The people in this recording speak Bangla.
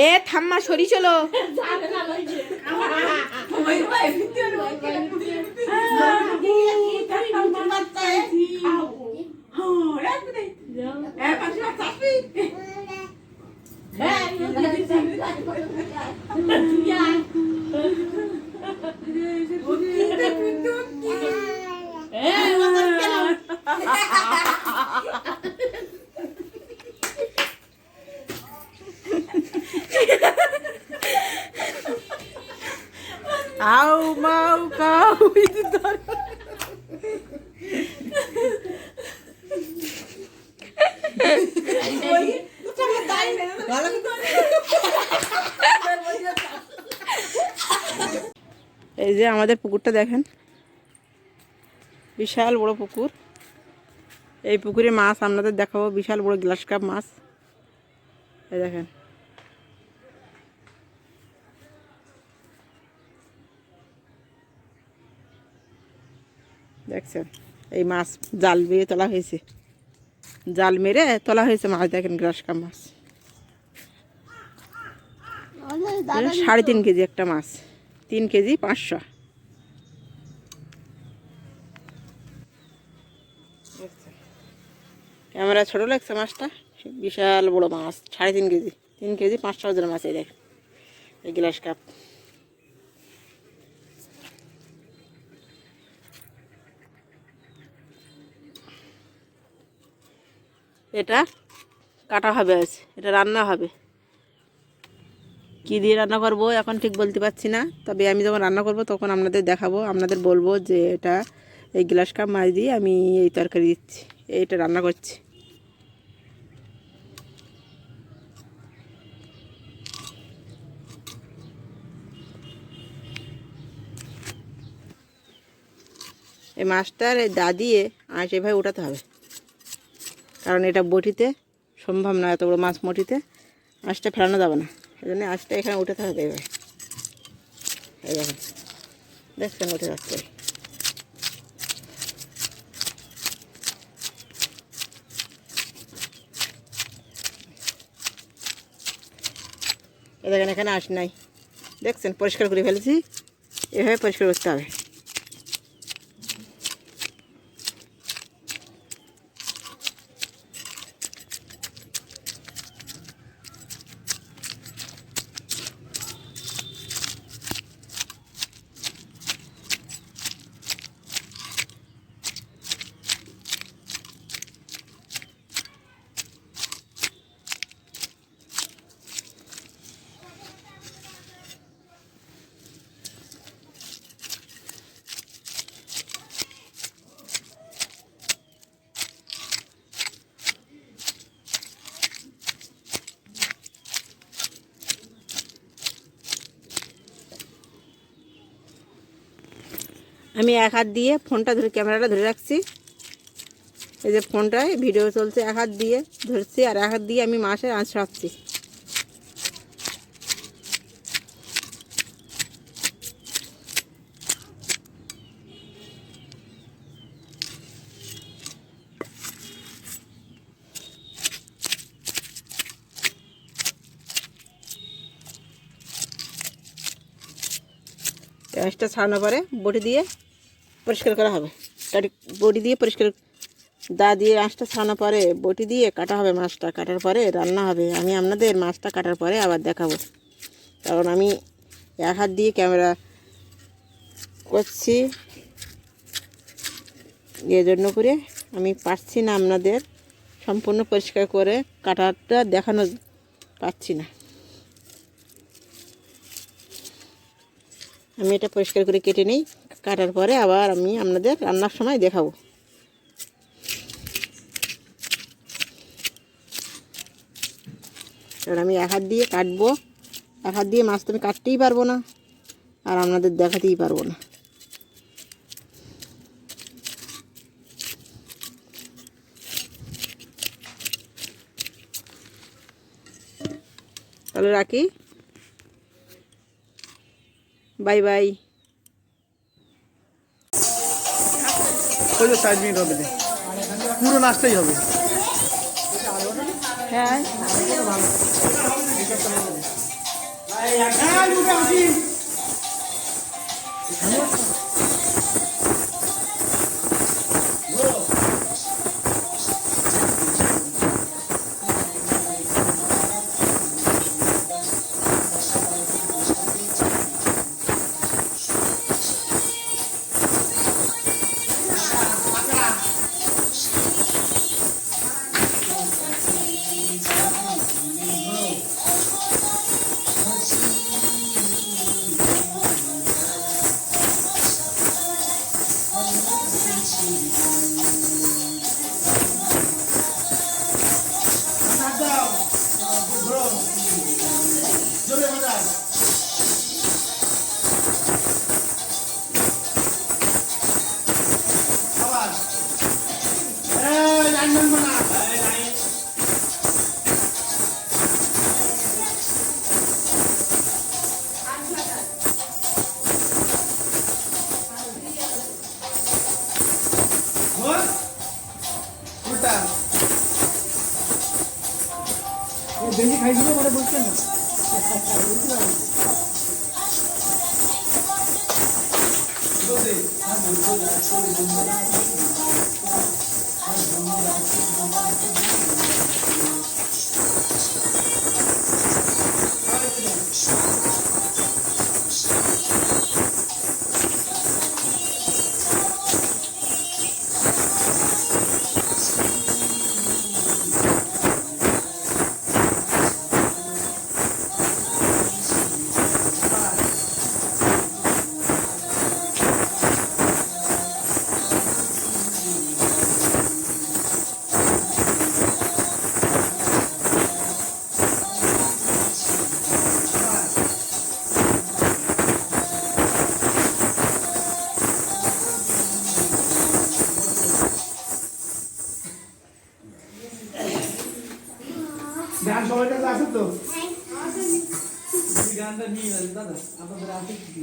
এ ঠাম্মা সরি চলো। আউ মাউ কাউ এই যে আমাদের পুকুরটা দেখেন, বিশাল বড় পুকুর। এই পুকুরে মাছ আপনাদের দেখাবো, বিশাল বড় গ্লাস কাপ মাছ। এই দেখেন, দেখছেন এই মাছ জাল বেয়ে তোলা হয়েছে, জাল মেরে তোলা হয়েছে মাছ। দেখেন গ্লাস কাপ মাছ 3.5 কেজি একটা মাছ, 3 কেজি 500। ক্যামেরা ছোট লাগছে মাছটা, বিশাল বড় মাছ, 3.5 কেজি, 3 কেজি 500 ওজনের মাছ। এই দেখেন এই গ্লাস কাপ। এটা কাটা হবে, আজ এটা রান্না হবে। কী দিয়ে রান্না করব এখন ঠিক বলতে পারছি না, তবে আমি যখন রান্না করব তখন আপনাদের দেখাবো, আপনাদের বলবো যে এটা এই গ্লাস কাপ মাছ দিয়ে আমি এই তরকারি দিচ্ছি, এইটা রান্না করছি। এই মাছটার দা দিয়ে আঁশ এভাবে উঠাতে হবে, কারণ এটা বটিতে সম্ভব না, এত বড় মাছ মটিতে আঁশটা ফেলানো যাবে না, এই জন্য আঁশটা এখানে উঠাতে হবে। এভাবে এই দেখেন, দেখছেন উঠে যাচ্ছে। দেখেন এখানে আঁশ নাই, দেখছেন পরিষ্কার করে ফেলেছি, এভাবে পরিষ্কার করতে হবে। আমি এক হাত দিয়ে ফোনটা ধরে, ক্যামেরাটা ধরে রাখছি, এই যে ফোনটায় ভিডিও চলছে, এক হাত দিয়ে ধরছি আর এক হাত দিয়ে আমি মাছের আঁশ রাখছি। আঁশটা ছাড়ানোর পরে বটি দিয়ে পরিষ্কার করা হবে, বটি দিয়ে পরিষ্কার, দা দিয়ে আঁশটা ছাড়ানোর পরে বটি দিয়ে কাটা হবে মাছটা, কাটার পরে রান্না হবে। আমি আপনাদের মাছটা কাটার পরে আবার দেখাবো, কারণ আমি এক হাত দিয়ে ক্যামেরা করছি, এর জন্য করে আমি পারছি না আপনাদের সম্পূর্ণ পরিষ্কার করে কাটাটা দেখানো পাচ্ছি না। আমি এটা পরিষ্কার করে কেটে নিই, কাটার পরে আবার আমি আপনাদের রান্নার সময় দেখাবো। কারণ আমি এক হাত দিয়ে কাটবো, এক হাত দিয়ে মাছ তো আমি কাটতেই পারবো না আর আপনাদের দেখাতেই পারবো না। তাহলে রাখি, বাই বাই। ওই তো 4 মিনিট হবে, পুরো নাচটাই হবে। হ্যাঁ বেশি খাইছিল পরে বুঝছেন না। গান সবাই কাছে আছে তো? গানটা নিয়ে দাদা আপনাদের আছে কি?